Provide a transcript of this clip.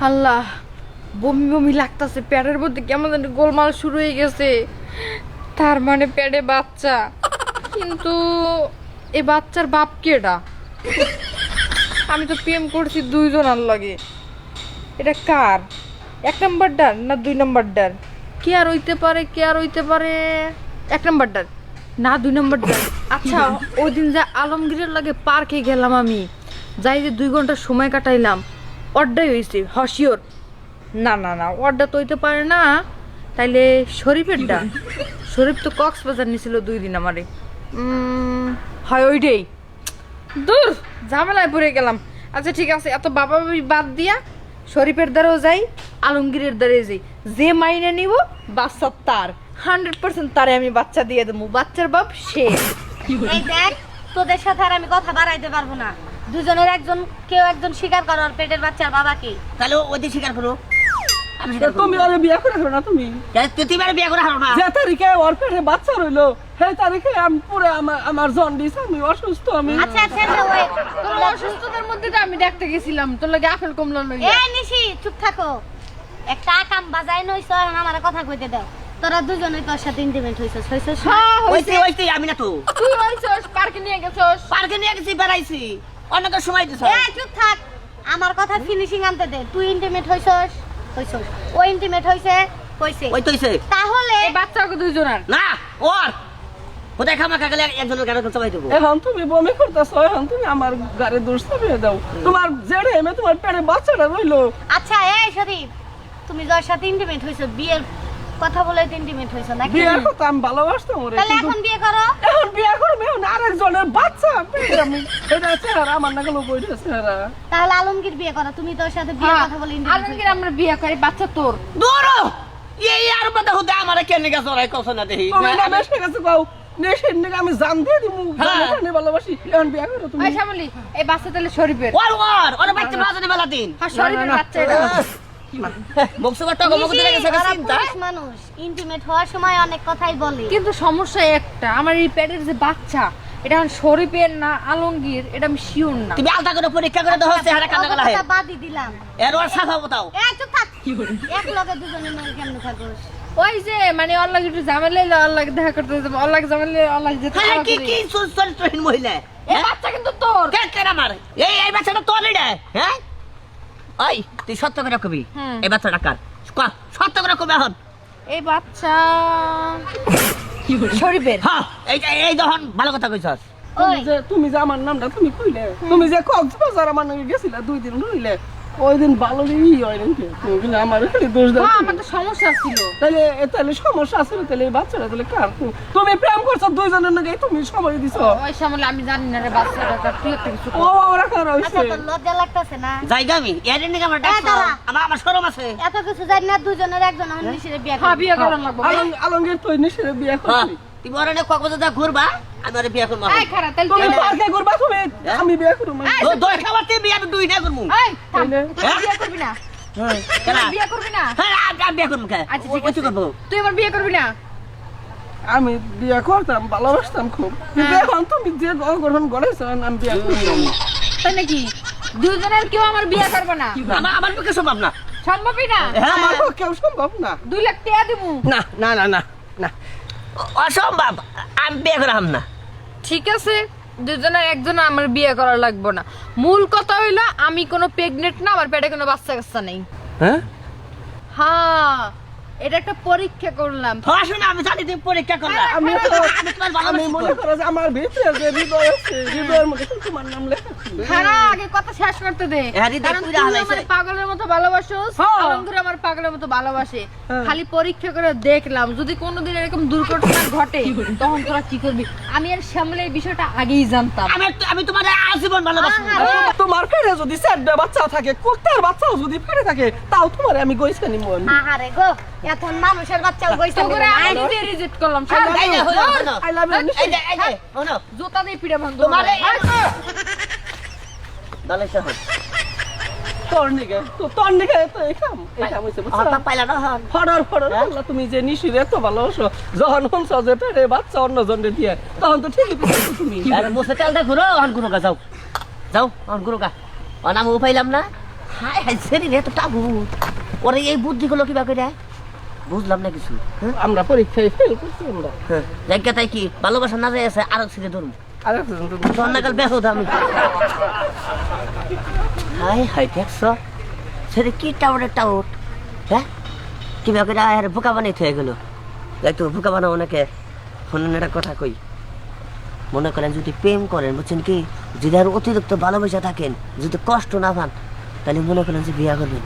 আল্লাহ, বমি বমি লাগতেছে, পেটের মধ্যে কেমন যেন গোলমাল শুরু হয়ে গেছে। তার মানে পেটে বাচ্চা, কিন্তু এই বাচ্চার বাপ কেডা? আমি তো প্রেম করছি দুইজনের লাগে। এটা কার? 1 নাম্বার ডার না 2 নাম্বার ডার? কে আর হইতে পারে, কে আর হইতে পারে? 1 নাম্বার ডার না 2 নাম্বার ডার? আচ্ছা, ওই দিন যে আলমগীরের লাগে পার্কে গেলাম আমি, যাই যে 2 ঘন্টা সময় কাটাইলাম, অর্ডাই হয়েছে হসিওর। না না না, অর্ডার তো হইতে পারে না। তাইলে শরীফেরটা? শরীফ তো কক্সবাজার নিছিল 2 দিন আমারে। হয় ওইটাই। দূর, ঝামেলায় পড়ে গেলাম। আচ্ছা ঠিক আছে, এত বাবা বাদ দিয়া শরীফের দ্বারাও যাই, আলমগীরের দ্বারে যাই, যে মাইনে নিব বাচ্চা তার 100% তারে আমি বাচ্চা দিয়ে দেবো। বাচ্চার বাপ সে। এই দেখ, তোদের সাথে আর আমি কথা বাড়াইতে পারবো না। দুজনের একজন, কেউ একজন স্বীকার করো আর পেটের বাচ্চার বাবা কি। তাহলে ওইদিন স্বীকার করো। তুমি আরে বিয়ে করে হারো না? তুমি তুই বিয়ে করে হারো না? যে তারিখে ওর পেটে বাচ্চা রইলো সেই তারিখে আমি পুরো আমার জন্ডিস, আমি অসুস্থ। আমি আচ্ছা আচ্ছা ওই তোর অসুস্থতার মধ্যে তো আমি দেখতে গেছিলাম, তোর লাগে আপেল কমলা লইয়া। এই নিশি, চুপ থাকো। একটা কাম বাজাই নইছ, এখন আমার কথা কইতে দাও। তোরা দুজনেই তোর সাথে ইন্টিমেট হইছস? হইছস? হ্যাঁ হইছে। ওইতে আমি না তো। তুই হইছস, পার্কে নিয়ে গেছস। পার্কে নিয়ে গেছি, বেড়াইছি, অনেক সময় দিছ। এই চুপ থাক, আমার কথা ফিনিশিং আনতে দে। তুই ইন্টিমেট হইছস? হইছস। ও ইন্টিমেট হইছে? হইছে। ওই তো হইছে। তাহলে এই বাচ্চাকে দুইজনের না ওর কোথায় খামা খাগলে একজনের গাড়ি চালাই দেবো। এখন তুমি বমি করতেছো, এখন তুমি আমার গাড়ি দোষ চাপিয়ে দাও। তোমার জেরে এমে তোমার পেটে বাচ্চাটা রইলো। আচ্ছা এই শরীফ, তুমি যার সাথে ইন্টিমেট হইছো, বিয়ের কথা বলে ইন্টিমেট হইছো নাকি? বিয়ের কথা আমি ভালোবাসতাম ওরে, তাহলে কিন্তু এখন বিয়ে করো। এখন বিয়ে করবো, এখন আরেকজনের বাচ্চা পেটে। আমি এটা চেহারা আমার না গেল বইটা চেহারা। তাহলে আলমগীর বিয়ে করো। তুমি তোর সাথে বিয়ের কথা বলে ইন্টিমেট আলমগীর আমরা বিয়ে করি, বাচ্চা তোর। দূরো এই আর কথা হতে আমার কেন গেছ ওরাই কছ না দেখি। তুমি না বেশ গেছে কও নেশের নিকে আমি জান দিয়ে দিমু, হ্যাঁ। জানি ভালোবাসি। এখন বিয়ে করো তুমি। ওই শ্যামলী, এই বাচ্চা তাহলে শরীফের। ওর বাচ্চা বাজারে বেলা দিন। হ্যাঁ, শরীফের বাচ্চা এটা। বক্সটা টগো মগো দিলে গেছে ওরা চিন্তা। পুরুষ মানুষ, ইন্টিমেট হওয়ার সময় অনেক কথাই বলে। কিন্তু সমস্যা একটা, আমার এই পেটের যে বাচ্চা, এটা এখন শরীফের না আলমগীর, এটা আমি শিওর না। তুমি আলতা করে পরীক্ষা করে দাও হচ্ছে হারা কান্না গলা হে। কথা বাদই দিলাম। এর ওর সাফা बताओ। এই চুপ থাক। এক লগে দুজনে মিলে কেমনে থাকোস? ওই যে মানে আল্লাহ একটু ঝামেলা হইলে আল্লাহ দেখা করতে যাবো, আল্লাহ ঝামেলা আল্লাহ যেতে হ্যাঁ কি কি চরিত্রহীন মহিলা। এই বাচ্চা কিন্তু তোর। কে কে আমার এই বাচ্চাটা তোর রে। হ্যাঁ ওই তুই সত্য করে কবি হুম। এই বাচ্চাটা কার সত্য করে কবি এখন। এই বাচ্চা শরীফের। হ্যাঁ এই যখন ভালো কথা কইছস। ওই তুমি যে আমার নামটা তুমি কইলে, তুমি যে কক্সবাজার আমার নাকি গেছিলা 2 দিন রইলে, ওই দিন ভালো ই হয় নাকি? তুমি কিন্তু আমার খালি দোষ দাও। হ্যাঁ, আমার তো সমস্যা ছিল। তাহলে সমস্যা আছে, তাহলে এই বাচ্চাটা তাহলে কার? তুমি প্রেম করছো দুইজনের নাকি, তুমি সময় দিছো। ওই শ্যামলী, আমি জানি না রে বাচ্চাটা কার, তুই একটা কিছু ও কর। ওরা কার আচ্ছা, হইছে? তোর লজ্জা লাগতাছে না? জায়গা আমি এর নিকে আমার ডাকছ। দাঁড়া। আমার শরম আছে। এত কিছু জানি না, দুজনের একজন এখন নিশিরে বিয়ে হ্যাঁ, করবি। বিয়ে করার লাগবো। আলমগীর তো নিশ্চয় বিয়ে হ্যাঁ করবি। তুমি ওরে কক্সবাজার ঘুরবা, আমি ওরে বিয়ে করব। এই খারাপ, তাহলে তুমি তুই পার্কে করবা, তুমি আমি বিয়ে করব। দই খাওয়াতে বিয়ে আমি দুই না করব। এই থাম, তাইলে? তুই বিয়ে করবি না? কেন? তুই বিয়ে করবি না? হ্যাঁ আমি বিয়ে করব। কে আচ্ছা ঠিক ওই আছে, করব। তুই আমার বিয়ে করবি না? আমি বিয়ে করতাম, ভালোবাসতাম খুব, কিন্তু এখন তুমি যে গ্রহণ করেছো আমি বিয়ে করব। তাই নাকি? দুজনের কেউ আমার বিয়ে করবে না? আমার পক্ষে সম্ভব না। সম্ভবই না। হ্যাঁ আমার পক্ষেও সম্ভব না। 2 লাখ টাকা দিবো। না না না না না অসম্ভব, আমি বিয়ে করাম না। ঠিক আছে, দুজনের একজন আমার বিয়ে করা লাগবে না। মূল কথা হইলো আমি কোনো প্রেগনেন্ট না, আমার পেটে কোনো বাচ্চা কাচ্চা নেই। হ্যাঁ হ্যাঁ, এটা একটা পরীক্ষা করলাম। পড়াশোনা আমি জানি তুমি পরীক্ষা করলা। আমি তো আমি তোমার আমি ভালোবাসি মনে তো। করো যে আমার ভিতরে যে হৃদয় আছে, হৃদয়ের মধ্যে তো তোমার নাম লেখা ছিল। খারাপ, আগে কথা শেষ করতে দে। হ্যাঁ, হৃদয় কারণ পুরা তুই হালাইছে। আমার পাগলের মতো ভালোবাসোস, হ্যাঁ। আলমগীর আমার পাগলের মতো ভালোবাসে। হ্যাঁ। খালি পরীক্ষা করে দেখলাম, যদি কোনোদিন এরকম দুর্ঘটনা ঘটে তখন তোরা কি করবি। আমি আর শ্যামলে এই বিষয়টা আগেই জানতাম। আমি তোমার আজীবন ভালোবাসি। তোমার পেটে যদি 4টা বাচ্চা থাকে, কুত্তার বাচ্চাও যদি পেটে থাকে, তাও তোমারে আমি গইছে নিব। আহারে গো, এখন মানুষের বাচ্চাও গইছে তো করে আমি নিজে রিজেক্ট করলাম। এই যে হলো হলো। I love you. এই যে হলো। জুতা দিয়ে পিড়ে ভাঙ তোমার দলে শহর। তোর নিকে তো এই কাম হইছে হঠাৎ পাইলা না হন ফড়র আল্লাহ তুমি যে নিশিরে এত ভালোবাসো যখন শুনছ যে পেটে বাচ্চা অন্যজনকে দিয়ে তখন তো ঠিকই বুঝছো তুমি আরে মোসে তেলটা ঘুরো অন ঘুরো গা যাও যাও অন ঘুরো গা অনাম উপাইলাম না হাই হাই সেরি রে তো টাবু ওরে এই বুদ্ধিগুলো কিবা করে বুঝলাম না কিছু হ্যাঁ আমরা পরীক্ষায় ফেল করছি আমরা জায়গা তাই কি ভালোবাসা না যায় আছে আরো ছিঁড়ে ধরুন আর ধর্নাকাল বেহুদ আমি হাই হাই দেখছ সেটা কি টাউটের টাউট হ্যাঁ কিবা করে আর বোকা বানাইতে হয়ে গেল যাই তো বোকা বানাও ওনাকে শুনুন একটা কথা কই মনে করেন যদি প্রেম করেন বুঝছেন কি যদি আর অতিরিক্ত ভালোবাসা থাকেন যদি কষ্ট না পান তাহলে মনে করেন যে বিয়া করবেন